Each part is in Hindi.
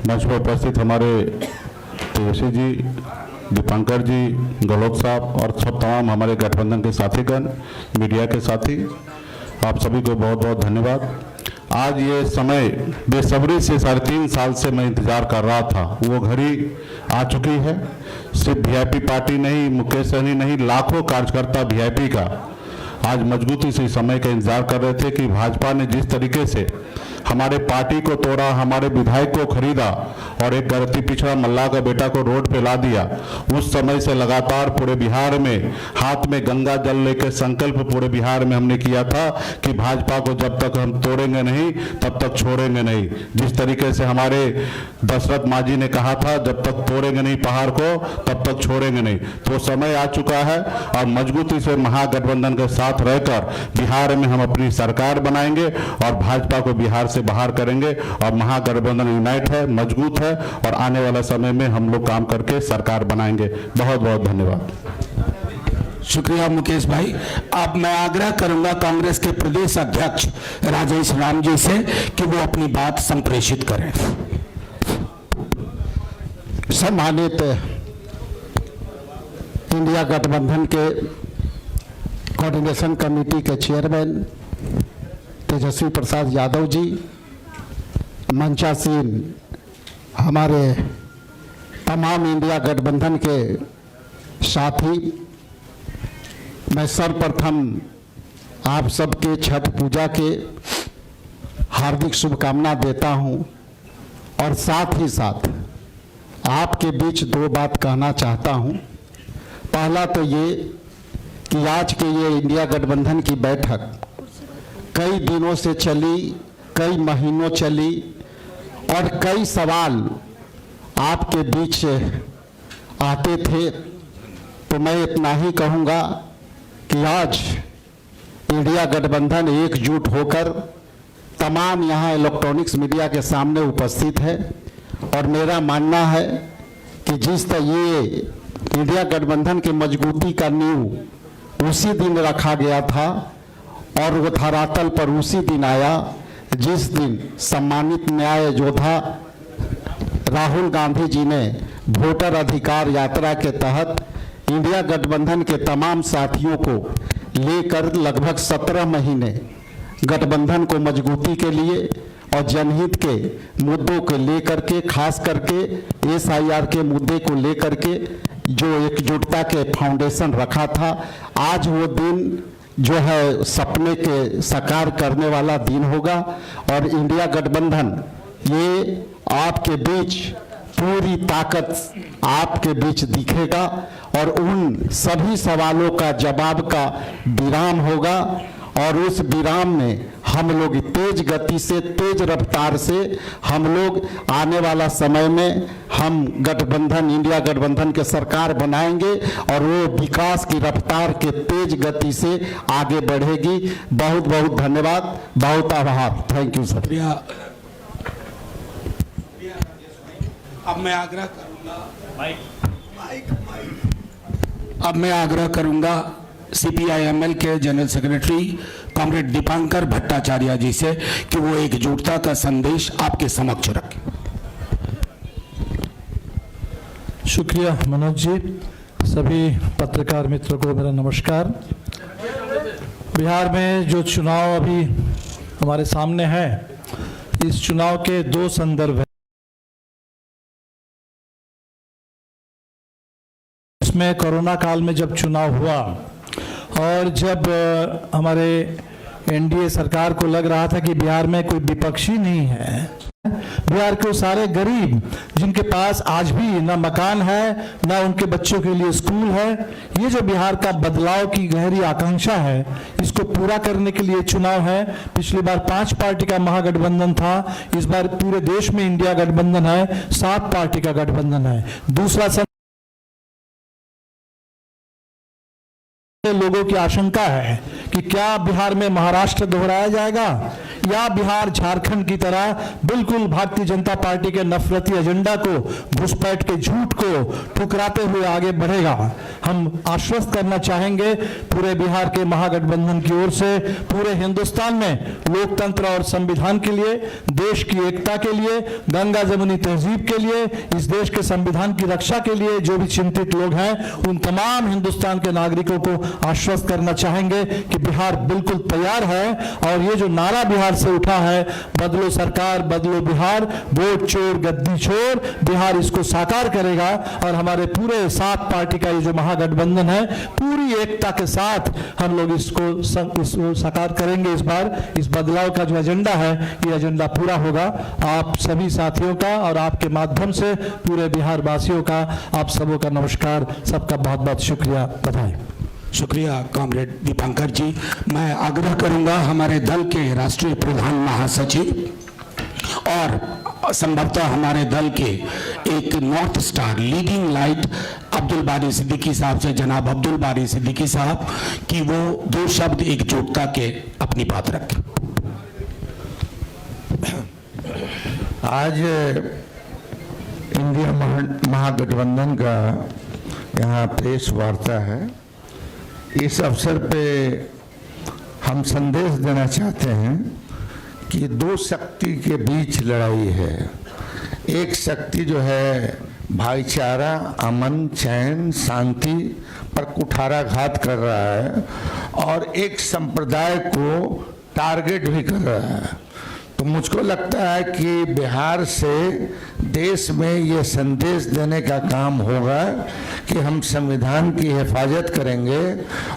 मंच पर उपस्थित हमारे तेजस्वी जी, दीपांकर जी, गहलोत साहब और सब तमाम हमारे गठबंधन के साथीगण, मीडिया के साथी, आप सभी को बहुत बहुत धन्यवाद। आज ये समय बेसब्री से 3.5 साल से मैं इंतजार कर रहा था, वो घड़ी आ चुकी है। सिर्फ वीआईपी पार्टी नहीं, मुकेश सहनी नहीं, लाखों कार्यकर्ता वीआईपी का आज मजबूती से समय का इंतजार कर रहे थे कि भाजपा ने जिस तरीके से हमारे पार्टी को तोड़ा, हमारे विधायक को खरीदा और एक गलती पिछड़ा मल्लाह का बेटा को रोड पे ला दिया। उस समय से लगातार पूरे बिहार में हाथ में गंगा जल लेकर संकल्प पूरे बिहार में हमने किया था कि भाजपा को जब तक हम तोड़ेंगे नहीं तब तक छोड़ेंगे नहीं। जिस तरीके से हमारे दशरथ मांझी ने कहा था, जब तक तोड़ेंगे नहीं पहाड़ को तब तक छोड़ेंगे नहीं। तो समय आ चुका है और मजबूती से महागठबंधन के साथ रहकर बिहार में हम अपनी सरकार बनाएंगे और भाजपा को बिहार से बाहर करेंगे। और महागठबंधन यूनाइट है, मजबूत है और आने वाला समय में हम लोग काम करके सरकार बनाएंगे। बहुत बहुत धन्यवाद। शुक्रिया मुकेश भाई। अब मैं आग्रह करूंगा कांग्रेस के प्रदेश अध्यक्ष राजेश राम जी से कि वो अपनी बात संप्रेषित करें। सम्मानित इंडिया गठबंधन के कोऑर्डिनेशन कमेटी के चेयरमैन तेजस्वी प्रसाद यादव जी, मंचासीन हमारे तमाम इंडिया गठबंधन के साथी, मैं सर्वप्रथम आप सबके छठ पूजा के हार्दिक शुभकामना देता हूं और साथ ही साथ आपके बीच 2 बात कहना चाहता हूं। पहला तो ये कि आज के ये इंडिया गठबंधन की बैठक कई दिनों से चली, कई महीनों चली और कई सवाल आपके बीच आते थे। तो मैं इतना ही कहूँगा कि आज इंडिया गठबंधन एकजुट होकर तमाम यहाँ इलेक्ट्रॉनिक्स मीडिया के सामने उपस्थित है और मेरा मानना है कि जिस तरह ये इंडिया गठबंधन की मजबूती का नींव उसी दिन रखा गया था और वो धरातल पर उसी दिन आया जिस दिन सम्मानित न्याय योद्धा राहुल गांधी जी ने वोटर अधिकार यात्रा के तहत इंडिया गठबंधन के तमाम साथियों को लेकर लगभग 17 महीने गठबंधन को मजबूती के लिए और जनहित के मुद्दों को लेकर के, खास करके SIR के मुद्दे को लेकर के जो एकजुटता के फाउंडेशन रखा था, आज वो दिन जो है सपने के साकार करने वाला दिन होगा और इंडिया गठबंधन ये आपके बीच पूरी ताकत आपके बीच दिखेगा और उन सभी सवालों का जवाब का विराम होगा और उस विराम में हम लोग तेज गति से, तेज रफ्तार से हम लोग आने वाला समय में हम गठबंधन, इंडिया गठबंधन के सरकार बनाएंगे और वो विकास की रफ्तार के तेज गति से आगे बढ़ेगी। बहुत बहुत धन्यवाद, बहुत आभार। Thank you sir. अब मैं आग्रह करूंगा CPI-ML के general secretary comrade Dipankar Bhattacharya ji से कि वो एकजुटता का संदेश आपके समक्ष रखें। शुक्रिया मनोज जी। सभी पत्रकार मित्रों को मेरा नमस्कार। बिहार में जो चुनाव अभी हमारे सामने है, इस चुनाव के 2 संदर्भ हैं। इसमें कोरोना काल में जब चुनाव हुआ और जब हमारे NDA सरकार को लग रहा था कि बिहार में कोई विपक्षी नहीं है, बिहार के सारे गरीब जिनके पास आज भी ना मकान है, ना उनके बच्चों के लिए स्कूल है, ये जो बिहार का बदलाव की गहरी आकांक्षा है, इसको पूरा करने के लिए चुनाव है। पिछली बार 5 पार्टी का महागठबंधन था, इस बार पूरे देश में इंडिया गठबंधन है, 7 पार्टी का गठबंधन है। दूसरा लोगों की आशंका है कि क्या बिहार में महाराष्ट्र दोहराया जाएगा या बिहार झारखंड की तरह बिल्कुल भारतीय जनता पार्टी के नफरती एजेंडा को, घुसपैठ के झूठ को ठुकराते हुए आगे बढ़ेगा। हम आश्वस्त करना चाहेंगे पूरे बिहार के महागठबंधन की ओर से पूरे हिंदुस्तान में लोकतंत्र और संविधान के लिए, देश की एकता के लिए, गंगा जमुनी तहजीब के लिए, इस देश के संविधान की रक्षा के लिए जो भी चिंतित लोग हैं उन तमाम हिंदुस्तान के नागरिकों को आश्वस्त करना चाहेंगे कि बिहार बिल्कुल तैयार है। और ये जो नारा बिहार से उठा है, बदलो सरकार बदलो बिहार, वोट चोर गद्दी छोर, बिहार इसको साकार करेगा। और हमारे पूरे 7 पार्टी का ये जो महागठबंधन है पूरी एकता के साथ हम लोग इसको साकार करेंगे। इस बार इस बदलाव का जो एजेंडा है ये एजेंडा पूरा होगा। आप सभी साथियों का और आपके माध्यम से पूरे बिहार वासियों का आप सबों का नमस्कार, सबका बहुत बहुत शुक्रिया, बधाई। शुक्रिया कॉमरेड दीपांकर जी। मैं आग्रह करूंगा हमारे दल के राष्ट्रीय प्रधान महासचिव और संभवतः हमारे दल के एक north star leading light Abdul बारी सिद्दीकी साहब से, जनाब अब्दुल बारी सिद्दीकी साहब, कि वो 2 शब्द एकजुटता के अपनी बात रखें। आज इंडिया महागठबंधन का यहाँ प्रेस वार्ता है। इस अवसर पे हम संदेश देना चाहते हैं कि 2 शक्ति के बीच लड़ाई है। एक शक्ति जो है भाईचारा, अमन, चैन, शांति पर कुठाराघात कर रहा है और एक संप्रदाय को टारगेट भी कर रहा है। तो मुझको लगता है कि बिहार से देश में ये संदेश देने का काम होगा कि हम संविधान की हिफाजत करेंगे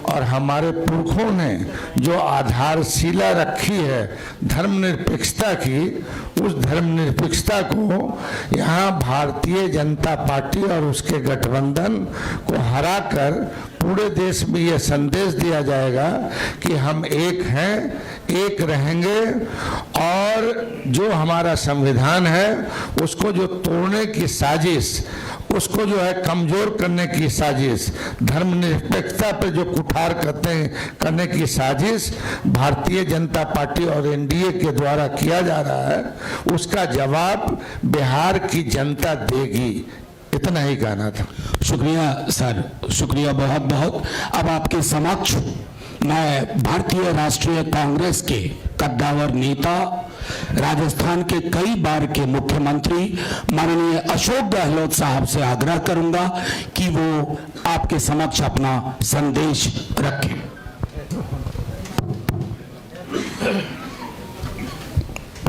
और हमारे पुरखों ने जो आधारशिला रखी है धर्मनिरपेक्षता की, उस धर्मनिरपेक्षता को यहाँ भारतीय जनता पार्टी और उसके गठबंधन को हराकर पूरे देश में ये संदेश दिया जाएगा कि हम एक हैं, एक रहेंगे और जो हमारा संविधान है उसको जो तोड़ने की साजिश, उसको जो है कमजोर करने की साजिश, धर्मनिरपेक्षता पर जो कुठार करने की साजिश भारतीय जनता पार्टी और एनडीए के द्वारा किया जा रहा है, उसका जवाब बिहार की जनता देगी। इतना ही कहना था। शुक्रिया सर, शुक्रिया बहुत बहुत। अब आपके समक्ष मैं भारतीय राष्ट्रीय कांग्रेस के कद्दावर नेता, राजस्थान के कई बार के मुख्यमंत्री माननीय अशोक गहलोत साहब से आग्रह करूंगा कि वो आपके समक्ष अपना संदेश रखें।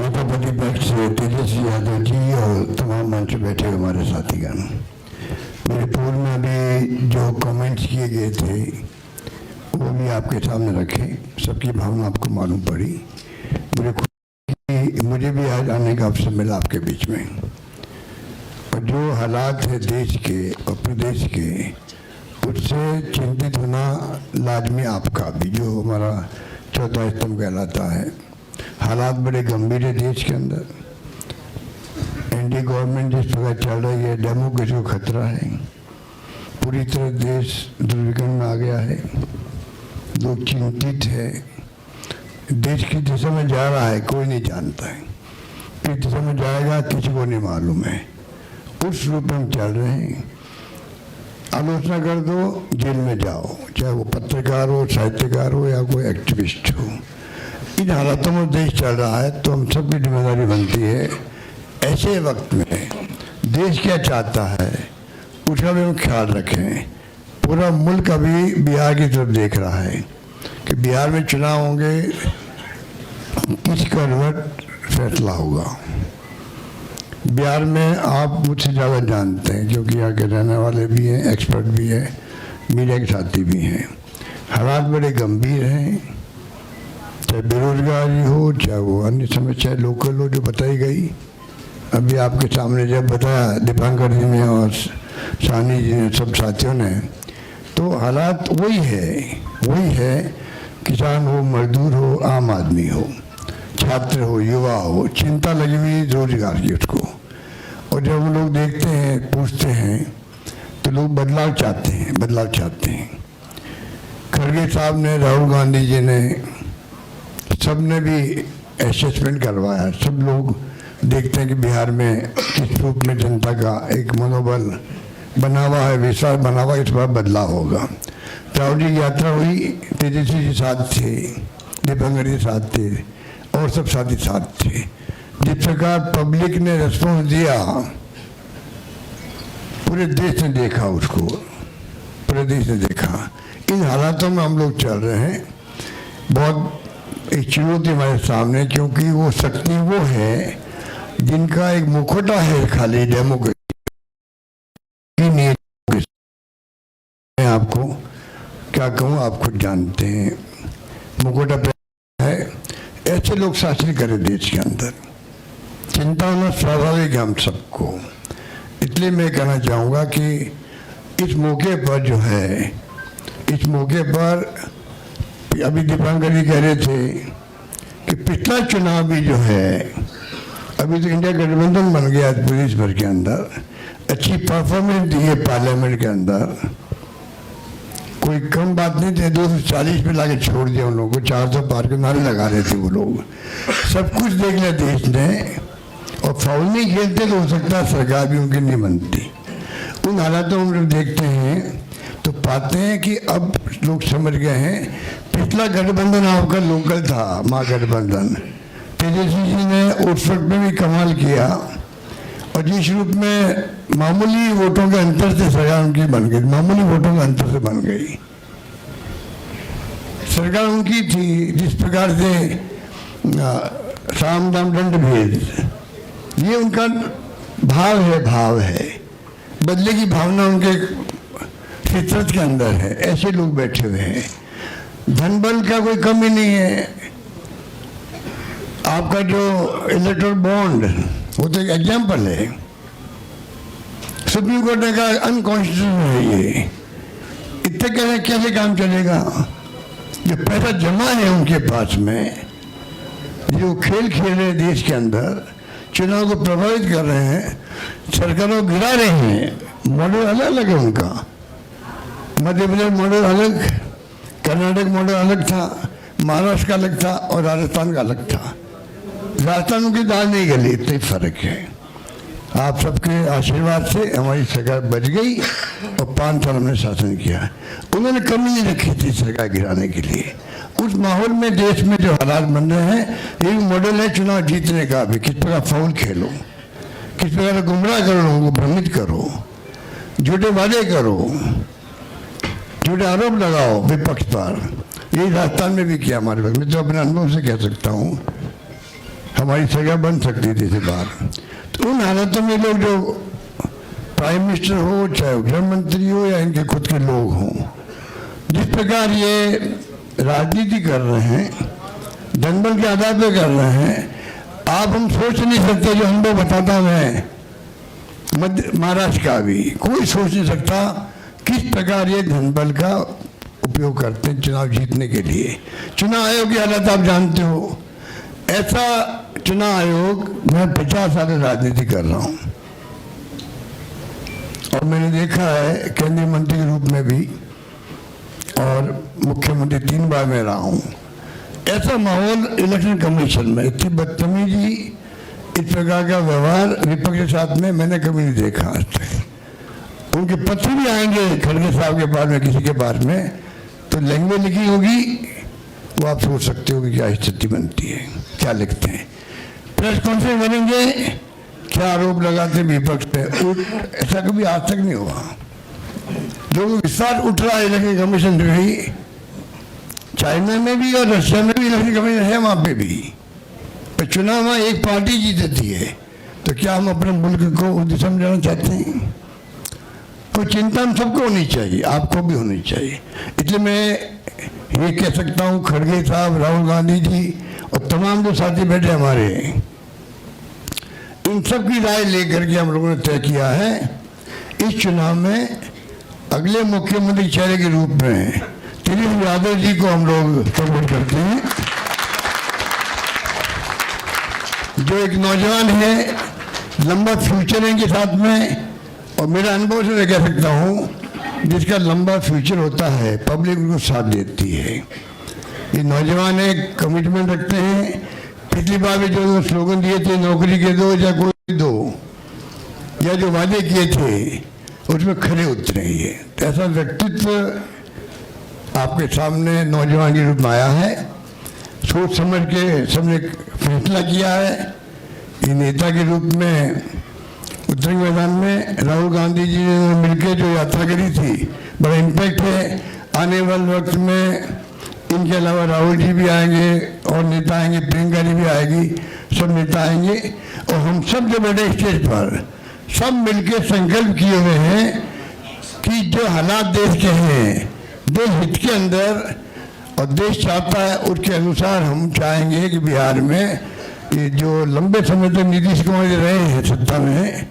प्रतिपक्ष तेजस्वी यादव जी और तमाम मंच बैठे हमारे साथीगण, मेरे पूर्व में भी जो कमेंट्स किए गए थे वो भी आपके सामने रखे। सबकी भावना आपको मालूम पड़ी। मुझे भी आज आने का अवसर मिला आपके बीच में। और जो हालात है देश के और प्रदेश के, उससे चिंतित होना लाजमी आपका भी, जो हमारा चौथा स्तंभ कहलाता है। हालात बड़े गंभीर है देश के अंदर। एनडीए गवर्नमेंट जिस प्रकार चल रही है, डेमोक्रेसी को खतरा है। पूरी तरह देश दुर्विघटन में आ गया है। लोग चिंतित है। देश की दिशा में जा रहा है कोई नहीं जानता है, किस दिशा में जाएगा किसी को नहीं मालूम है। उस रूप में चल रहे हैं। आलोचना कर दो, जेल में जाओ, चाहे वो पत्रकार हो, साहित्यकार हो या कोई एक्टिविस्ट हो। इन हालातों में देश चल रहा है, तो हम सबकी जिम्मेदारी बनती है ऐसे वक्त में देश क्या चाहता है उसका भी हम ख्याल रखें। पूरा मुल्क अभी बिहार की तरफ देख रहा है कि बिहार में चुनाव होंगे, किस करवट फैसला होगा। बिहार में आप मुझसे ज़्यादा जानते हैं क्योंकि यहाँ के रहने वाले भी हैं, एक्सपर्ट भी हैं, मीडिया के साथी भी हैं। हालात बड़े गंभीर हैं, चाहे बेरोजगारी हो, चाहे वो अन्य समस्या लोकल हो जो बताई गई। अभी आपके सामने जब बताया दीपांकर जी ने और सानी जी ने, सब साथियों ने, तो हालात वही है। किसान हो, मजदूर हो, आम आदमी हो, छात्र हो, युवा हो, चिंता लगी हुई रोजगार की उसको। और जब वो लोग देखते हैं, पूछते हैं, तो लोग बदलाव चाहते हैं। खड़गे साहब ने, राहुल गांधी जी ने, सबने भी असेसमेंट करवाया। सब लोग देखते हैं कि बिहार में किस रूप में जनता का एक मनोबल बना हुआ है, विश्वास बना हुआ, इस बार बदलाव होगा। राहुल जी की यात्रा हुई, तेजस्वी जी साथ थे, दीपंकर जी साथ थे और सब साथी साथ थे। जिस प्रकार पब्लिक ने रिस्पॉन्स दिया, पूरे देश ने देखा उसको, पूरे देश ने देखा। इन हालातों में हम लोग चल रहे हैं। बहुत एक चुनौती हमारे सामने, क्योंकि वो शक्ति वो है जिनका एक मुखौटा है खाली डेमोक्रेसी। मैं आपको क्या कहूँ, आप खुद जानते हैं, मुखौटा है। ऐसे लोग शासन करें देश के अंदर, चिंता होना स्वाभाविक है हम सबको। इसलिए मैं कहना चाहूँगा कि इस मौके पर जो है, इस मौके पर अभी दीपांकर जी कह रहे थे कि पिछला चुनाव भी जो है, अभी तो इंडिया गठबंधन बन गया प्रदेश भर के अंदर, अच्छी परफॉर्मेंस दी है पार्लियामेंट के अंदर, कोई कम बात नहीं थी। 240 पे लाके छोड़ दिया उन लोगों को, 400 पार के नारे लगा रहे थे वो लोग। सब कुछ देख लिया देश ने, और फाउल नहीं खेलते तो हो सकता है सरकार भी उनकी नहीं बनती। उन हालातों में हम लोग देखते हैं तो पाते हैं कि अब लोग समझ गए हैं, पिछला गठबंधन आपका लोकल था, महागठबंधन। तेजस्वी जी ने उस वक्त में भी कमाल किया, और जिस रूप में मामूली वोटों के अंतर से सरकार उनकी बन गई, मामूली वोटों के अंतर से बन गई सरकार उनकी थी। जिस प्रकार से साम दाम दंड भेद, ये उनका भाव है, बदले की भावना उनके फितरत के अंदर है। ऐसे लोग बैठे हुए हैं, धन बल का कोई कमी नहीं है। आपका जो इलेक्टोरल बॉन्ड, वो तो एक एग्जाम्पल है। सुप्रीम कोर्ट ने कहा अनकॉन्स्टिट्यूशनल है ये, इतने कैसे काम चलेगा? जो पैसा जमा है उनके पास में, जो खेल खेल रहे देश के अंदर, चुनाव को प्रभावित कर रहे हैं, सरकारों को गिरा रहे हैं। मॉडल अलग अलग है उनका, मध्य प्रदेश मॉडल अलग, कर्नाटक मॉडल अलग था, महाराष्ट्र का अलग था और राजस्थान का अलग था। राजस्थान की दाल नहीं गली, इतना फर्क है। आप सबके आशीर्वाद से हमारी सरकार बच गई और 5 साल हमने शासन किया। उन्होंने कमी नहीं रखी थी सरकार गिराने के लिए। उस माहौल में देश में जो हालात बन रहे हैं, ये मॉडल है चुनाव जीतने का भी। किस प्रकार फाउल खेलो, किस प्रकार गुमराह करो, लोगों को भ्रमित करो, झूठे वादे करो, झूठे आरोप लगाओ विपक्ष पर। यही राजस्थान में भी किया हमारे वक्त। मैं तो अपने अनुभव से कह सकता हूँ, हमारी सरकार बन सकती थी इसे बार। तो उन हालातों में लोग, जो प्राइम मिनिस्टर हो, चाहे गृह मंत्री हो या इनके खुद के लोग हों, जिस प्रकार ये राजनीति कर रहे हैं, जनबल के आधार पर कर रहे हैं, आप हम सोच नहीं सकते। जो अनुभव बताता मैं महाराष्ट्र का भी, कोई सोच नहीं सकता किस प्रकार ये धनबल का उपयोग करते हैं चुनाव जीतने के लिए। चुनाव आयोग की हालत आप जानते हो। ऐसा चुनाव आयोग, मैं 50 साल राजनीति कर रहा हूँ और मैंने देखा है केंद्रीय मंत्री के रूप में भी, और मुख्यमंत्री 3 बार मैं रहा हूँ। ऐसा माहौल इलेक्शन कमीशन में, इतनी बदतमीजी, इस प्रकार का व्यवहार विपक्ष के साथ में मैंने कभी नहीं देखा आज तक। उनके पत्र भी आएंगे खड़गे साहब के पास में, किसी के पास में, तो लैंग्वेज लिखी होगी, वो आप सोच सकते हो कि क्या स्थिति बनती है, क्या लिखते हैं। प्रेस कॉन्फ्रेंस करेंगे, क्या आरोप लगाते हैं विपक्ष पे, ऐसा कभी आज तक नहीं हुआ। लोगों को विश्वास उठ रहा है इलेक्शन कमीशन पे भी, चाइना में भी और रशिया में भी इलेक्शन कमीशन है, वहाँ पे भी। पर चुनाव में एक पार्टी जीतती है, तो क्या हम अपने मुल्क को उस दिशा में जाना चाहते हैं? तो चिंता हम सबको होनी चाहिए, आपको भी होनी चाहिए। इसलिए मैं ये कह सकता हूँ, खड़गे साहब, राहुल गांधी जी और तमाम जो साथी बैठे हमारे, इन सब की राय लेकर के हम लोगों ने तय किया है इस चुनाव में अगले मुख्यमंत्री चेहरे के रूप में तेजस्वी यादव जी को हम लोग सपोर्ट करते हैं, जो एक नौजवान है, लंबा फ्यूचर है इनके साथ में। और मेरा अनुभव से मैं कह सकता हूँ, जिसका लंबा फ्यूचर होता है, पब्लिक उनको साथ देती है। ये नौजवान है, कमिटमेंट रखते हैं, पिछली बार भी जो स्लोगन दिए थे, नौकरी के दो या कोई दो, या जो वादे किए थे उसमें खरे उतरे ही है। तो ऐसा व्यक्तित्व आपके सामने नौजवान के रूप में आया है। सोच समझ के सबने फैसला किया है कि नेता के रूप में उतरेंगे मैदान में। राहुल गांधी जी ने मिलकर जो यात्रा करी थी, बड़ा इम्पैक्ट है। आने वाले वक्त में इनके अलावा राहुल जी भी आएंगे और नेता आएंगे, प्रियंका जी भी आएगी, सब नेता आएंगे और हम सब जो बैठे स्टेज पर सब मिलकर संकल्प किए हुए हैं कि जो हालात देश के हैं, देश हित के अंदर और देश चाहता है उसके अनुसार हम चाहेंगे कि बिहार में ये जो लंबे समय तक नीतीश कुमार जी रहे हैं सत्ता में,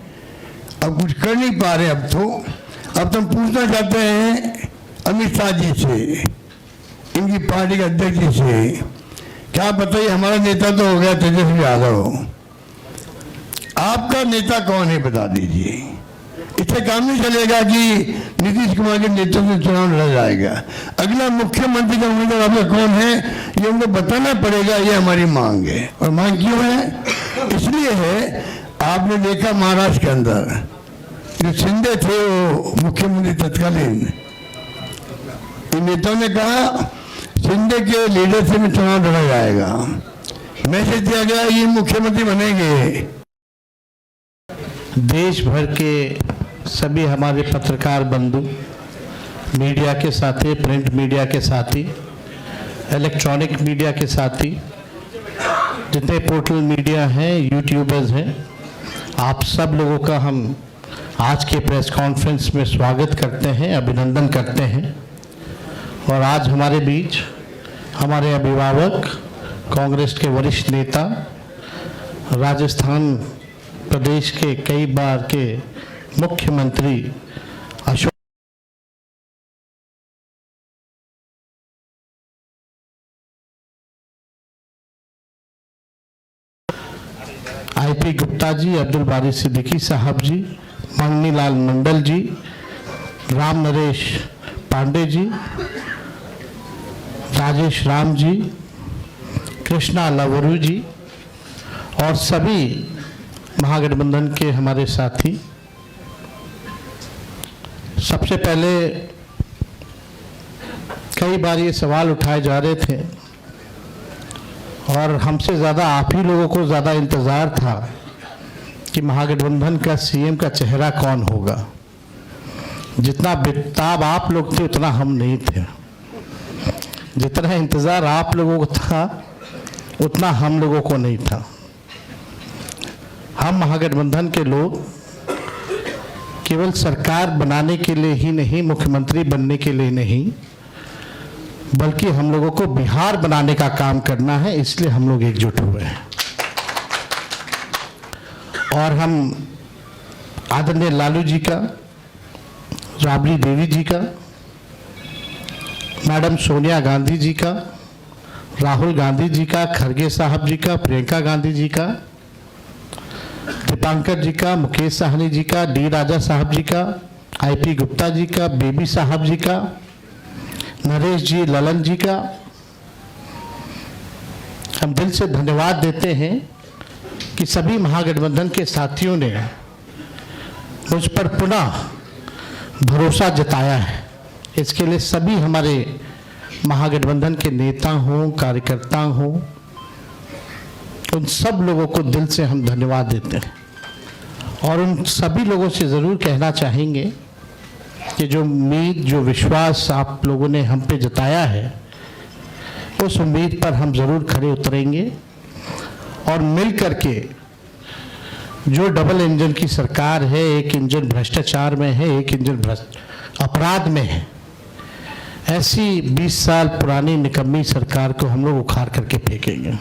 अब कुछ कर नहीं पा रहे। अब तो हम पूछना चाहते हैं अमित शाह जी से, इनकी पार्टी के अध्यक्ष जी से, क्या बताइए, हमारा नेता तो हो गया तेजस्वी यादव, आपका नेता कौन है बता दीजिए। इससे काम नहीं चलेगा कि नीतीश कुमार के नेतृत्व में चुनाव लड़ा जाएगा। अगला मुख्यमंत्री का उम्मीदवार आपका कौन है ये उनको बताना पड़ेगा, ये हमारी मांग है। और मांग क्यों है? इसलिए है, आपने देखा महाराष्ट्र के अंदर जो शिंदे थे वो मुख्यमंत्री तत्कालीन, इन नेताओं ने कहा शिंदे के लीडरशिप में चुनाव लड़ा जाएगा, मैसेज दिया गया ये मुख्यमंत्री बनेंगे। देश भर के सभी हमारे पत्रकार बंधु, मीडिया के साथी, प्रिंट मीडिया के साथी, इलेक्ट्रॉनिक मीडिया के साथी, जितने पोर्टल मीडिया हैं, यूट्यूबर्स हैं, आप सब लोगों का हम आज के प्रेस कॉन्फ्रेंस में स्वागत करते हैं, अभिनंदन करते हैं। और आज हमारे बीच हमारे अभिभावक, कांग्रेस के वरिष्ठ नेता, राजस्थान प्रदेश के कई बार के मुख्यमंत्री अशोक आईपी गुप्ता जी, अब्दुल बारी सिद्दीकी साहब जी, मंगनी लाल मंडल जी, राम नरेश पांडे जी, राजेश राम जी, कृष्णा लवरू जी और सभी महागठबंधन के हमारे साथी। सबसे पहले कई बार ये सवाल उठाए जा रहे थे और हमसे ज़्यादा आप ही लोगों को ज़्यादा इंतज़ार था कि महागठबंधन का सीएम का चेहरा कौन होगा। जितना बेताब आप लोग थे उतना हम नहीं थे, जितना इंतज़ार आप लोगों को था उतना हम लोगों को नहीं था। हम महागठबंधन के लोग केवल सरकार बनाने के लिए ही नहीं, मुख्यमंत्री बनने के लिए नहीं, बल्कि हम लोगों को बिहार बनाने का काम करना है, इसलिए हम लोग एकजुट हुए हैं। और हम आदरणीय लालू जी का, राबड़ी देवी जी का, मैडम सोनिया गांधी जी का, राहुल गांधी जी का, खरगे साहब जी का, प्रियंका गांधी जी का, दीपांकर जी का, मुकेश साहनी जी का, डी राजा साहब जी का, आईपी गुप्ता जी का, बेबी साहब जी का, नरेश जी, ललन जी का हम दिल से धन्यवाद देते हैं कि सभी महागठबंधन के साथियों ने मुझ पर पुनः भरोसा जताया है। इसके लिए सभी हमारे महागठबंधन के नेता हों, कार्यकर्ता हों, उन सब लोगों को दिल से हम धन्यवाद देते हैं। और उन सभी लोगों से ज़रूर कहना चाहेंगे कि जो उम्मीद, जो विश्वास आप लोगों ने हम पे जताया है, उस उम्मीद पर हम ज़रूर खरे उतरेंगे और मिल करके जो डबल इंजन की सरकार है, एक इंजन भ्रष्टाचार में है, एक इंजन अपराध में है, ऐसी 20 साल पुरानी निकम्मी सरकार को हम लोग उखाड़ करके फेंकेंगे।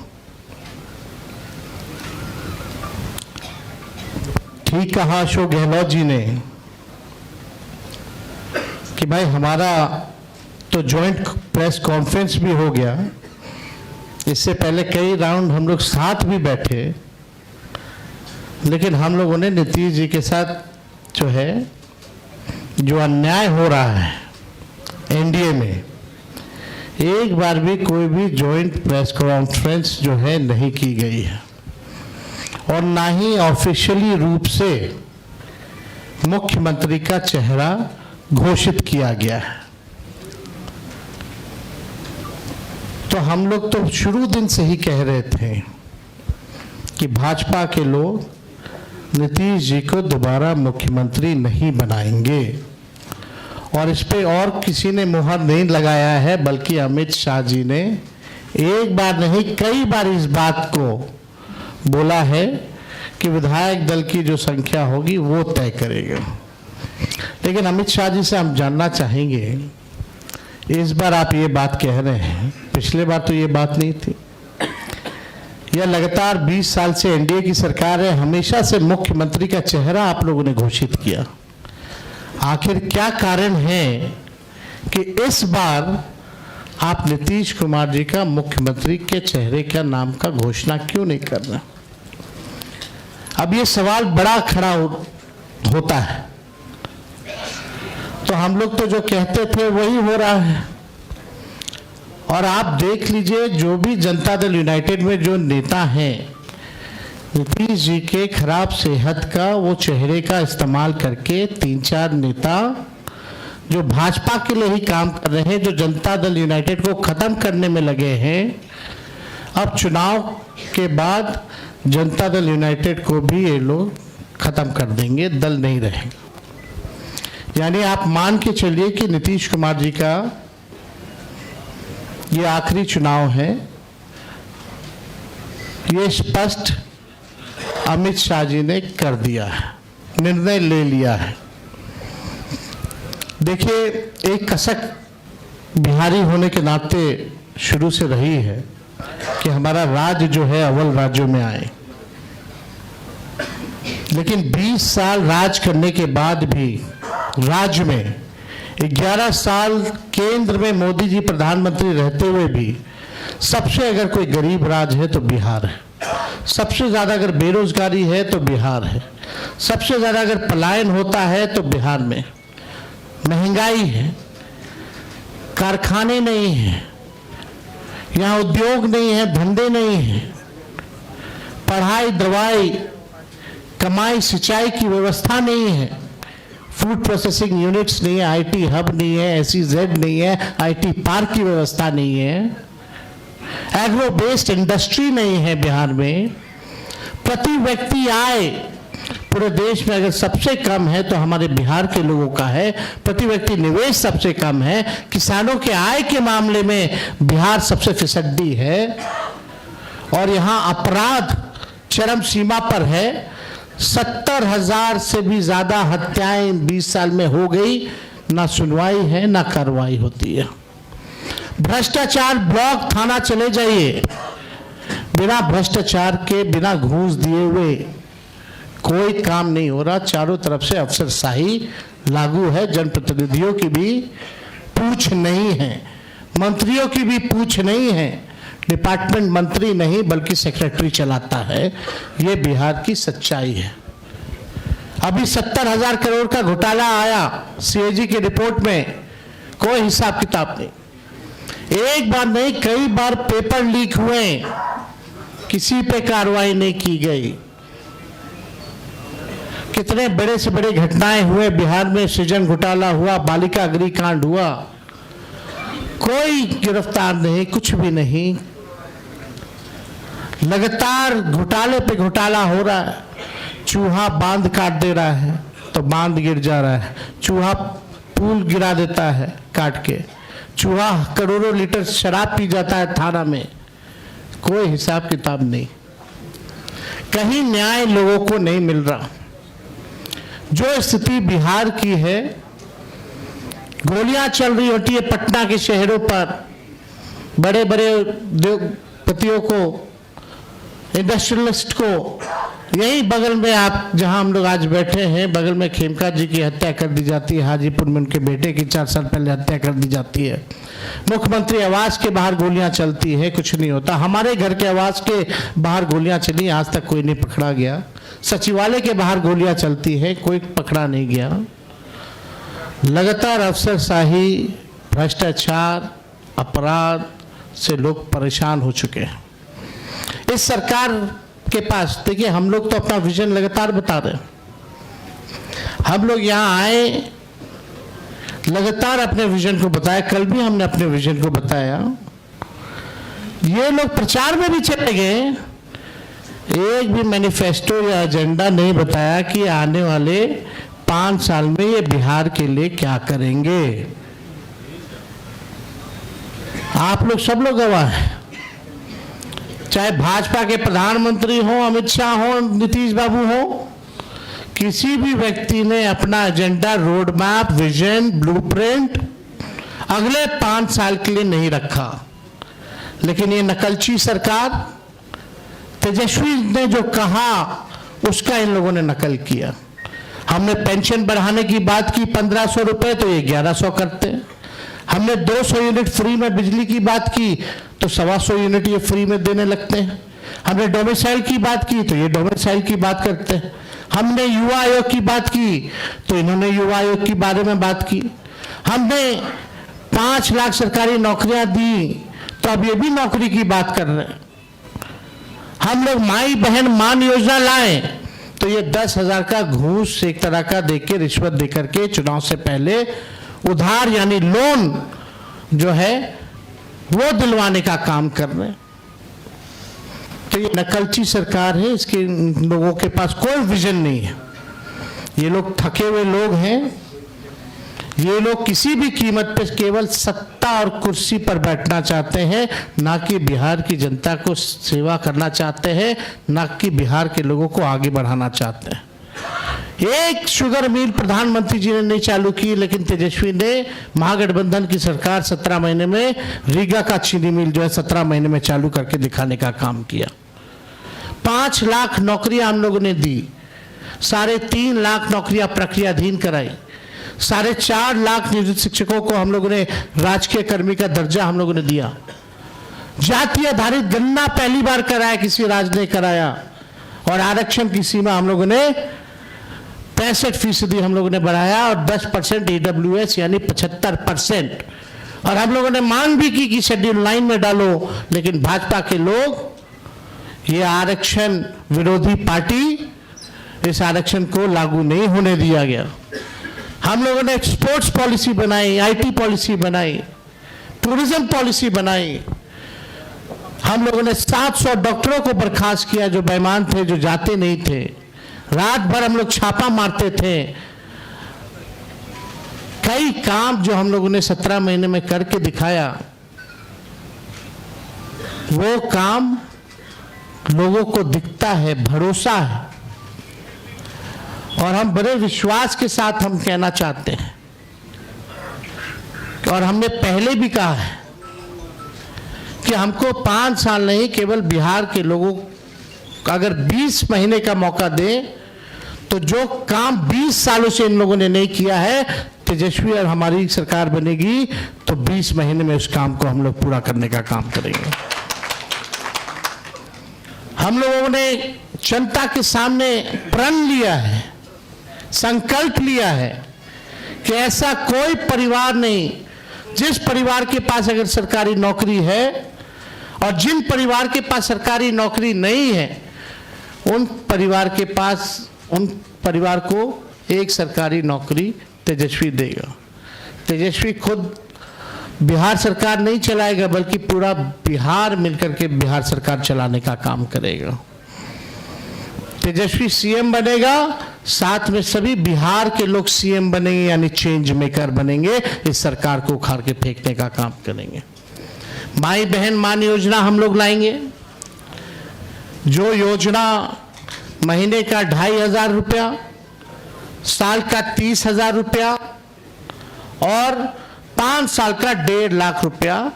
ठीक कहा अशोक गहलोत जी ने कि भाई हमारा तो जॉइंट प्रेस कॉन्फ्रेंस भी हो गया, इससे पहले कई राउंड हम लोग साथ भी बैठे, लेकिन हम लोगों ने नीतीश जी के साथ जो है, जो अन्याय हो रहा है एनडीए में, एक बार भी कोई भी जॉइंट प्रेस कॉन्फ्रेंस जो है नहीं की गई है और ना ही ऑफिशियली रूप से मुख्यमंत्री का चेहरा घोषित किया गया है। तो हम लोग तो शुरू दिन से ही कह रहे थे कि भाजपा के लोग नीतीश जी को दोबारा मुख्यमंत्री नहीं बनाएंगे और इस पे और किसी ने मुहर नहीं लगाया है, बल्कि अमित शाह जी ने एक बार नहीं कई बार इस बात को बोला है कि विधायक दल की जो संख्या होगी वो तय करेगा। लेकिन अमित शाह जी से हम जानना चाहेंगे, इस बार आप ये बात कह रहे हैं, पिछले बार तो ये बात नहीं थी। यह लगातार 20 साल से एनडीए की सरकार है, हमेशा से मुख्यमंत्री का चेहरा आप लोगों ने घोषित किया। आखिर क्या कारण है कि इस बार आप नीतीश कुमार जी का मुख्यमंत्री के चेहरे का नाम का घोषणा क्यों नहीं कर रहे? अब ये सवाल बड़ा खड़ा होता है। तो हम लोग तो जो कहते थे वही हो रहा है। और आप देख लीजिए, जो भी जनता दल यूनाइटेड में जो नेता हैं, नीतीश जी के खराब सेहत का वो चेहरे का इस्तेमाल करके 3-4 नेता जो भाजपा के लिए ही काम कर रहे हैं, जो जनता दल यूनाइटेड को खत्म करने में लगे हैं, अब चुनाव के बाद जनता दल यूनाइटेड को भी ये लोग खत्म कर देंगे, दल नहीं रहेगा। यानी आप मान के चलिए कि नीतीश कुमार जी का ये आखिरी चुनाव है। ये स्पष्ट अमित शाह जी ने कर दिया है, निर्णय ले लिया है। देखिए, एक कसक बिहारी होने के नाते शुरू से रही है कि हमारा राज्य जो है अव्वल राज्यों में आए। लेकिन 20 साल राज करने के बाद भी राज्य में 11 साल केंद्र में मोदी जी प्रधानमंत्री रहते हुए भी सबसे अगर कोई गरीब राज्य है तो बिहार है। सबसे ज़्यादा अगर बेरोजगारी है तो बिहार है। सबसे ज़्यादा अगर पलायन होता है तो बिहार में। महंगाई है, कारखाने नहीं हैं, यहाँ उद्योग नहीं है, धंधे नहीं हैं, पढ़ाई, दवाई, कमाई, सिंचाई की व्यवस्था नहीं है, फूड प्रोसेसिंग यूनिट्स नहीं है, आईटी हब नहीं है, SEZ नहीं है, आईटी पार्क की व्यवस्था नहीं है, एग्रो बेस्ड इंडस्ट्री नहीं है बिहार में। प्रति व्यक्ति आय पूरे देश में अगर सबसे कम है तो हमारे बिहार के लोगों का है। प्रति व्यक्ति निवेश सबसे कम है। किसानों के आय के मामले में बिहार सबसे फिसड्डी है। और यहाँ अपराध चरम सीमा पर है। 70,000 से भी ज्यादा हत्याएं 20 साल में हो गई। ना सुनवाई है, ना कार्रवाई होती है। भ्रष्टाचार ब्लॉक थाना चले जाइए, बिना भ्रष्टाचार के, बिना घूस दिए हुए कोई काम नहीं हो रहा। चारों तरफ से अफसरशाही लागू है। जनप्रतिनिधियों की भी पूछ नहीं है, मंत्रियों की भी पूछ नहीं है। डिपार्टमेंट मंत्री नहीं बल्कि सेक्रेटरी चलाता है। ये बिहार की सच्चाई है। अभी 70,000 करोड़ का घोटाला आया CAG की रिपोर्ट में, कोई हिसाब किताब नहीं। एक बार नहीं, कई बार पेपर लीक हुए, किसी पे कार्रवाई नहीं की गई। कितने बड़े से बड़े घटनाएं हुए बिहार में। सृजन घोटाला हुआ, बालिका अग्निकांड हुआ, कोई गिरफ्तार नहीं, कुछ भी नहीं। लगातार घोटाले पे घोटाला हो रहा है। चूहा बांध काट दे रहा है तो बांध गिर जा रहा है। चूहा पुल गिरा देता है काट के। चूहा करोड़ों लीटर शराब पी जाता है थाना में। कोई हिसाब किताब नहीं। कहीं न्याय लोगों को नहीं मिल रहा। जो स्थिति बिहार की है, गोलियां चल रही होती है पटना के शहरों पर। बड़े बड़े उद्योगपतियों को, इंडस्ट्रियलिस्ट को, यही बगल में आप जहां हम लोग आज बैठे हैं, बगल में खेमका जी की हत्या कर दी जाती है। हाजीपुर में उनके बेटे की 4 साल पहले हत्या कर दी जाती है। मुख्यमंत्री आवास के बाहर गोलियां चलती है, कुछ नहीं होता। हमारे घर के आवास के बाहर गोलियां चली, आज तक कोई नहीं पकड़ा गया। सचिवालय के बाहर गोलियां चलती है, कोई पकड़ा नहीं गया। लगातार अफसरशाही, भ्रष्टाचार, अपराध से लोग परेशान हो चुके हैं। इस सरकार के पास देखिए, हम लोग तो अपना विजन लगातार बता रहे हैं। हम लोग यहाँ आए, लगातार अपने विजन को बताया, कल भी हमने अपने विजन को बताया। ये लोग प्रचार में भी चले गए, एक भी मैनिफेस्टो या एजेंडा नहीं बताया कि आने वाले 5 साल में ये बिहार के लिए क्या करेंगे। आप लोग सब लोग गवाह हैं, चाहे भाजपा के प्रधानमंत्री हो, अमित शाह हो, नीतीश बाबू हो, किसी भी व्यक्ति ने अपना agenda, road map, vision, blueprint अगले 5 साल के लिए नहीं रखा। लेकिन ये नकलची सरकार, तेजस्वी ने जो कहा उसका इन लोगों ने नकल किया। हमने पेंशन बढ़ाने की बात की 1500 रुपए, तो ये 1100 करते। हमने 200 यूनिट फ्री में बिजली की बात की तो 125 यूनिट ये फ्री में देने लगते हैं। हमने डोमिसाइल की बात की तो ये डोमिसाइल की बात करते हैं। हमने युवा आयोग की बात की तो इन्होंने युवा आयोग के बारे में बात की। हमने 5 लाख सरकारी नौकरियां दी तो अब ये भी नौकरी की बात कर रहे हैं। हम लोग माई बहन मान योजना लाए तो ये 10,000 का घूस एक तरह का देके, रिश्वत देकर के चुनाव से पहले उधार यानी लोन जो है वो दिलवाने का काम कर रहे हैं। तो ये नकलची सरकार है, इसके लोगों के पास कोई विजन नहीं है। ये लोग थके हुए लोग हैं। ये लोग किसी भी कीमत पे केवल सत्ता और कुर्सी पर बैठना चाहते हैं, ना कि बिहार की जनता को सेवा करना चाहते हैं, ना कि बिहार के लोगों को आगे बढ़ाना चाहते हैं। एक शुगर मिल प्रधानमंत्री जी ने नहीं चालू की, लेकिन तेजस्वी ने महागठबंधन की सरकार 17 महीने में रीगा का चीनी मिल जो है 17 महीने में चालू करके दिखाने का काम किया। 5 लाख नौकरियां हम लोगों ने दी, 3.5 लाख नौकरियां प्रक्रियाधीन कराई, 4.5 लाख नियोजित शिक्षकों को हम लोगों ने राजकीय कर्मी का दर्जा हम लोगों ने दिया। जाति आधारित गणना पहली बार कराया, किसी राज्य ने कराया। और आरक्षण की सीमा हम लोगों ने 65% हम लोगों ने बढ़ाया और 10% EWS यानी 75%। और हम लोगों ने मांग भी की कि शेड्यूल 9 में डालो, लेकिन भाजपा के लोग, ये आरक्षण विरोधी पार्टी, इस आरक्षण को लागू नहीं होने दिया गया। हम लोगों ने स्पोर्ट्स पॉलिसी बनाई, IT पॉलिसी बनाई, टूरिज्म पॉलिसी बनाई। हम लोगों ने 700 डॉक्टरों को बर्खास्त किया जो बेईमान थे, जो जाते नहीं थे। रात भर हम लोग छापा मारते थे। कई काम जो हम लोगों ने 17 महीने में करके दिखाया, वो काम लोगों को दिखता है, भरोसा है। और हम बड़े विश्वास के साथ हम कहना चाहते हैं, और हमने पहले भी कहा है कि हमको 5 साल नहीं, केवल बिहार के लोगों को अगर 20 महीने का मौका दें तो जो काम 20 सालों से इन लोगों ने नहीं किया है, तेजस्वी और हमारी सरकार बनेगी तो 20 महीने में उस काम को हम लोग पूरा करने का काम करेंगे। हम लोगों ने जनता के सामने प्रण लिया है, संकल्प लिया है कि ऐसा कोई परिवार नहीं, जिस परिवार के पास अगर सरकारी नौकरी है और जिन परिवार के पास सरकारी नौकरी नहीं है, उन परिवार को एक सरकारी नौकरी तेजस्वी देगा। तेजस्वी खुद बिहार सरकार नहीं चलाएगा, बल्कि पूरा बिहार मिलकर के बिहार सरकार चलाने का काम करेगा। तेजस्वी CM बनेगा, साथ में सभी बिहार के लोग CM बनेंगे, यानी चेंज मेकर बनेंगे। इस सरकार को उखाड़ के फेंकने का काम करेंगे। माई बहन मान योजना हम लोग लाएंगे, जो योजना महीने का 2,500 रुपया, साल का 30,000 रुपया और 5 साल का 1.5 लाख रुपया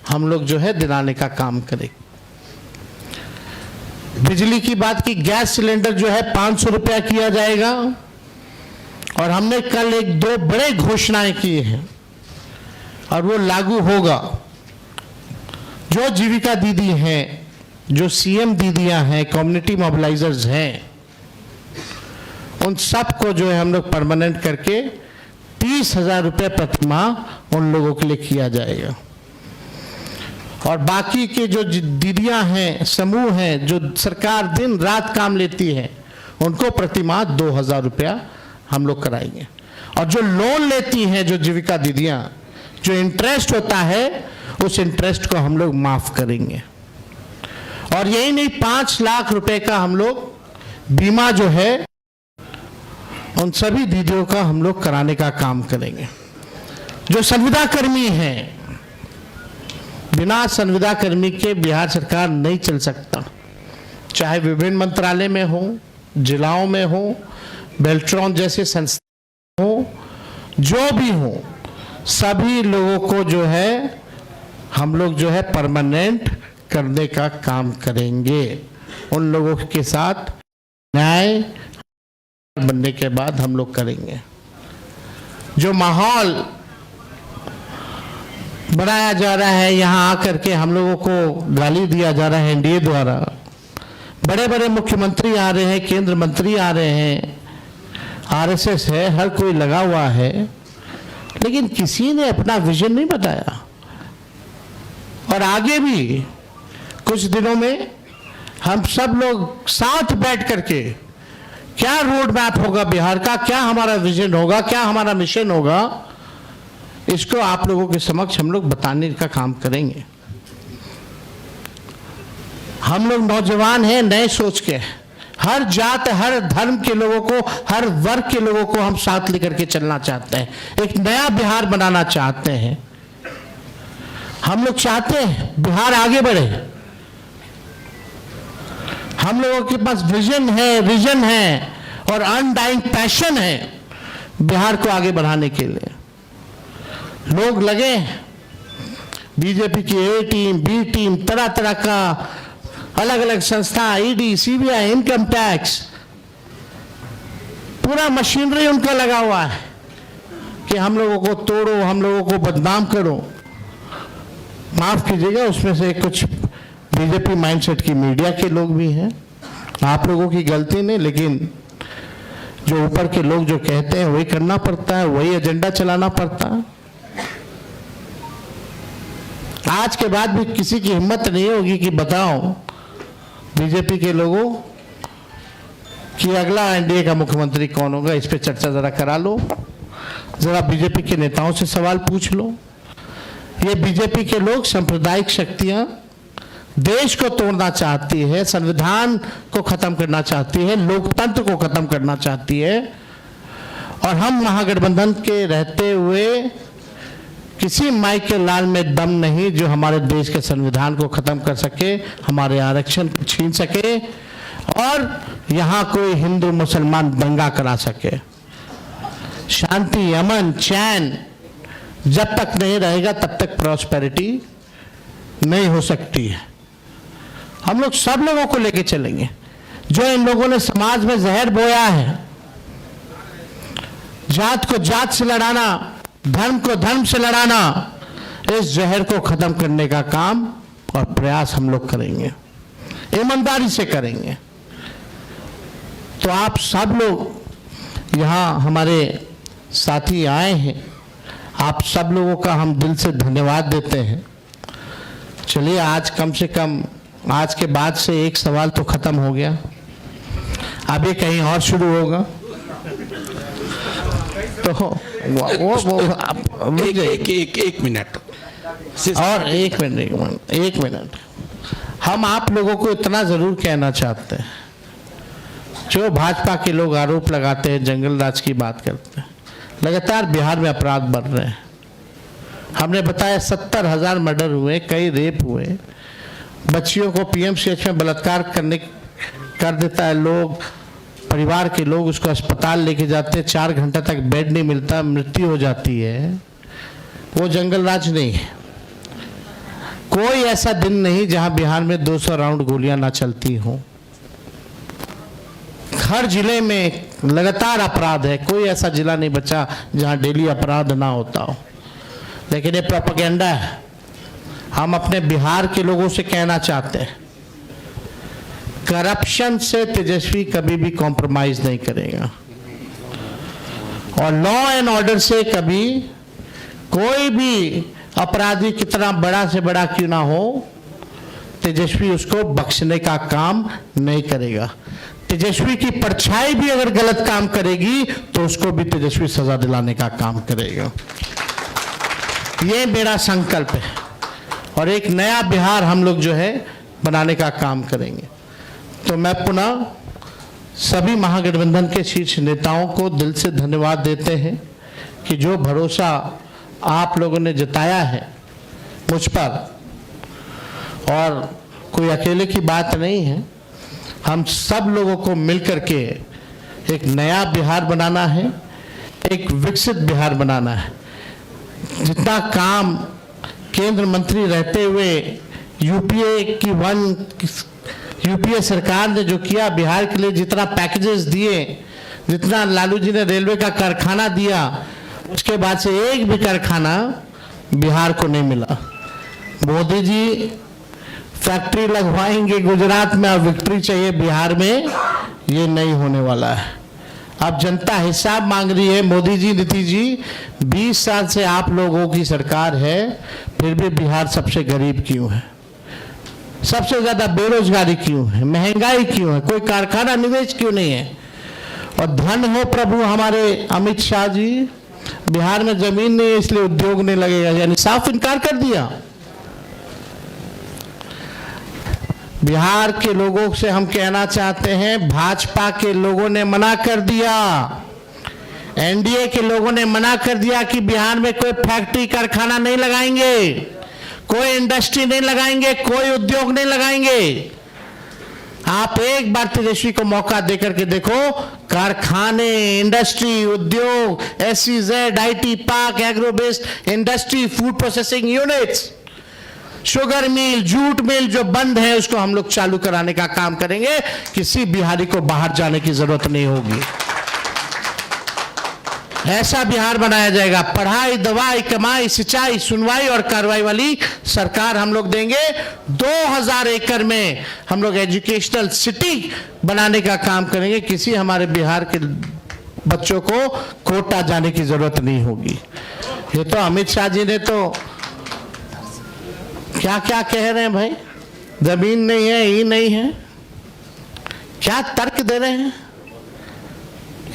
हम लोग जो है दिलाने का काम करेंगे। बिजली की बात की, गैस सिलेंडर जो है 500 रुपया किया जाएगा। और हमने कल 1-2 बड़े घोषणाएं की हैं और वो लागू होगा। जो जीविका दीदी हैं, जो CM दीदियां हैं, कम्युनिटी मोबिलाइजर्स हैं, उन सबको जो है हम लोग परमानेंट करके 30,000 रुपये प्रति माह उन लोगों के लिए किया जाएगा। और बाकी के जो दीदियां हैं, समूह हैं, जो सरकार दिन रात काम लेती है, उनको प्रतिमाह 2000 रुपया हम लोग कराएंगे। और जो लोन लेती हैं जो जीविका दीदियां, जो इंटरेस्ट होता है उस इंटरेस्ट को हम लोग माफ करेंगे। और यही नहीं, 5 लाख रुपए का हम लोग बीमा जो है उन सभी दीदियों का हम लोग कराने का काम करेंगे। जो संविदा कर्मी हैं, बिना संविदा कर्मी के बिहार सरकार नहीं चल सकता, चाहे विभिन्न मंत्रालय में हो, जिलाओं में हो, बेल्ट्रॉन जैसे संस्था हो, जो भी हो, सभी लोगों को जो है हम लोग जो है परमानेंट करने का काम करेंगे। उन लोगों के साथ न्याय बनने के बाद हम लोग करेंगे। जो माहौल बनाया जा रहा है, यहाँ आकर के हम लोगों को गाली दिया जा रहा है एनडीए द्वारा, बड़े बड़े मुख्यमंत्री आ रहे हैं, केंद्र मंत्री आ रहे हैं, आरएसएस है, हर कोई लगा हुआ है, लेकिन किसी ने अपना विजन नहीं बताया। और आगे भी कुछ दिनों में हम सब लोग साथ बैठ करके क्या रोड मैप होगा बिहार का, क्या हमारा विजन होगा, क्या हमारा मिशन होगा, इसको आप लोगों के समक्ष हम लोग बताने का काम करेंगे। हम लोग नौजवान हैं, नए सोच के, हर जात, हर धर्म के लोगों को, हर वर्ग के लोगों को हम साथ लेकर के चलना चाहते हैं, एक नया बिहार बनाना चाहते हैं। हम लोग चाहते हैं बिहार आगे बढ़े। हम लोगों के पास विजन है, विजन है और अनडाइंग पैशन है बिहार को आगे बढ़ाने के लिए। लोग लगे, बीजेपी की ए टीम, बी टीम, तरह तरह का अलग अलग संस्था, ईडी, सीबीआई, इनकम टैक्स, पूरा मशीनरी उनका लगा हुआ है कि हम लोगों को तोड़ो, हम लोगों को बदनाम करो। माफ कीजिएगा, उसमें से कुछ बीजेपी माइंडसेट की मीडिया के लोग भी हैं, आप लोगों की गलती नहीं, लेकिन जो ऊपर के लोग जो कहते हैं वही करना पड़ता है, वही एजेंडा चलाना पड़ता है। आज के बाद भी किसी की हिम्मत नहीं होगी कि बताओ बीजेपी के लोगों कि अगला एनडीए का मुख्यमंत्री कौन होगा, इस पे चर्चा जरा करा लो, जरा बीजेपी के नेताओं से सवाल पूछ लो। ये बीजेपी के लोग सांप्रदायिक शक्तियां देश को तोड़ना चाहती है, संविधान को खत्म करना चाहती है, लोकतंत्र को खत्म करना चाहती है। और हम महागठबंधन के रहते हुए किसी माई के लाल में दम नहीं जो हमारे देश के संविधान को खत्म कर सके, हमारे आरक्षण को छीन सके और यहाँ कोई हिंदू मुसलमान दंगा करा सके। शांति, अमन, चैन जब तक नहीं रहेगा तब तक प्रॉस्पेरिटी नहीं हो सकती है। हम लोग सब लोगों को लेके चलेंगे। जो इन लोगों ने समाज में जहर बोया है, जात को जात से लड़ाना, धर्म को धर्म से लड़ाना, इस जहर को खत्म करने का काम और प्रयास हम लोग करेंगे, ईमानदारी से करेंगे। तो आप सब लोग यहाँ हमारे साथी आए हैं, आप सब लोगों का हम दिल से धन्यवाद देते हैं। चलिए, आज कम से कम आज के बाद से एक सवाल तो खत्म हो गया, अब ये कहीं और शुरू होगा। तो एक मिनट और एक मिनट हम आप लोगों को इतना जरूर कहना चाहते हैं, जो भाजपा के लोग आरोप लगाते हैं, जंगल राज की बात करते हैं, लगातार बिहार में अपराध बढ़ रहे हैं। हमने बताया 70,000 मर्डर हुए, कई रेप हुए, बच्चियों को पीएमसीएच में बलात्कार कर देता है लोग, परिवार के लोग उसको अस्पताल लेके जाते हैं, 4 घंटा तक बेड नहीं मिलता, मृत्यु हो जाती है। वो जंगल राज नहीं है। कोई ऐसा दिन नहीं जहां बिहार में 200 राउंड गोलियां ना चलती हों। हर जिले में लगातार अपराध है, कोई ऐसा जिला नहीं बचा जहां डेली अपराध ना होता हो। लेकिन ये प्रोपेगेंडा है। हम अपने बिहार के लोगों से कहना चाहते हैं, करप्शन से तेजस्वी कभी भी कॉम्प्रोमाइज नहीं करेगा और लॉ एंड ऑर्डर से कभी कोई भी अपराधी कितना बड़ा से बड़ा क्यों ना हो, तेजस्वी उसको बख्शने का काम नहीं करेगा। तेजस्वी की परछाई भी अगर गलत काम करेगी तो उसको भी तेजस्वी सजा दिलाने का काम करेगा। ये मेरा संकल्प है और एक नया बिहार हम लोग जो है बनाने का काम करेंगे। तो मैं पुनः सभी महागठबंधन के शीर्ष नेताओं को दिल से धन्यवाद देते हैं कि जो भरोसा आप लोगों ने जताया है मुझ पर, और कोई अकेले की बात नहीं है, हम सब लोगों को मिलकर के एक नया बिहार बनाना है, एक विकसित बिहार बनाना है। जितना काम केंद्र मंत्री रहते हुए यूपीए सरकार ने जो किया बिहार के लिए, जितना पैकेजेस दिए, जितना लालू जी ने रेलवे का कारखाना दिया, उसके बाद से एक भी कारखाना बिहार को नहीं मिला। मोदी जी फैक्ट्री लगवाएंगे गुजरात में और विक्ट्री चाहिए बिहार में, ये नहीं होने वाला है। अब जनता हिसाब मांग रही है। मोदी जी, नीतीश जी, 20 साल से आप लोगों की सरकार है, फिर भी बिहार सबसे गरीब क्यों है, सबसे ज्यादा बेरोजगारी क्यों है, महंगाई क्यों है, कोई कारखाना निवेश क्यों नहीं है? और धन हो प्रभु हमारे अमित शाह जी, बिहार में जमीन नहीं है इसलिए उद्योग नहीं लगेगा, यानी साफ इनकार कर दिया। बिहार के लोगों से हम कहना चाहते हैं, भाजपा के लोगों ने मना कर दिया, एनडीए के लोगों ने मना कर दिया कि बिहार में कोई फैक्ट्री कारखाना नहीं लगाएंगे, कोई इंडस्ट्री नहीं लगाएंगे, कोई उद्योग नहीं लगाएंगे। आप एक बार तेजस्वी को मौका देकर के देखो, कारखाने, इंडस्ट्री, उद्योग, SEZ, IT park, agro based industry, food processing units, sugar mill, jute mill जो बंद है उसको हम लोग चालू कराने का काम करेंगे। किसी बिहारी को बाहर जाने की जरूरत नहीं होगी। ऐसा बिहार बनाया जाएगा। पढ़ाई, दवाई, कमाई, सिंचाई, सुनवाई और कार्रवाई वाली सरकार हम लोग देंगे। 2000 एकड़ में हम लोग एजुकेशनल सिटी बनाने का काम करेंगे। किसी हमारे बिहार के बच्चों को कोटा जाने की जरूरत नहीं होगी। ये तो अमित शाह जी ने तो क्या क्या कह रहे हैं भाई, जमीन नहीं है, ये नहीं है, क्या तर्क दे रहे हैं?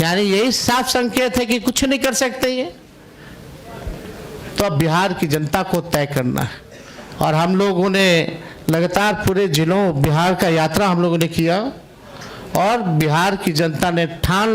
यानी यही साफ संकेत है कि कुछ नहीं कर सकते ये। तो अब बिहार की जनता को तय करना है और हम लोगों ने लगातार पूरे जिलों बिहार का यात्रा हम लोगों ने किया और बिहार की जनता ने ठान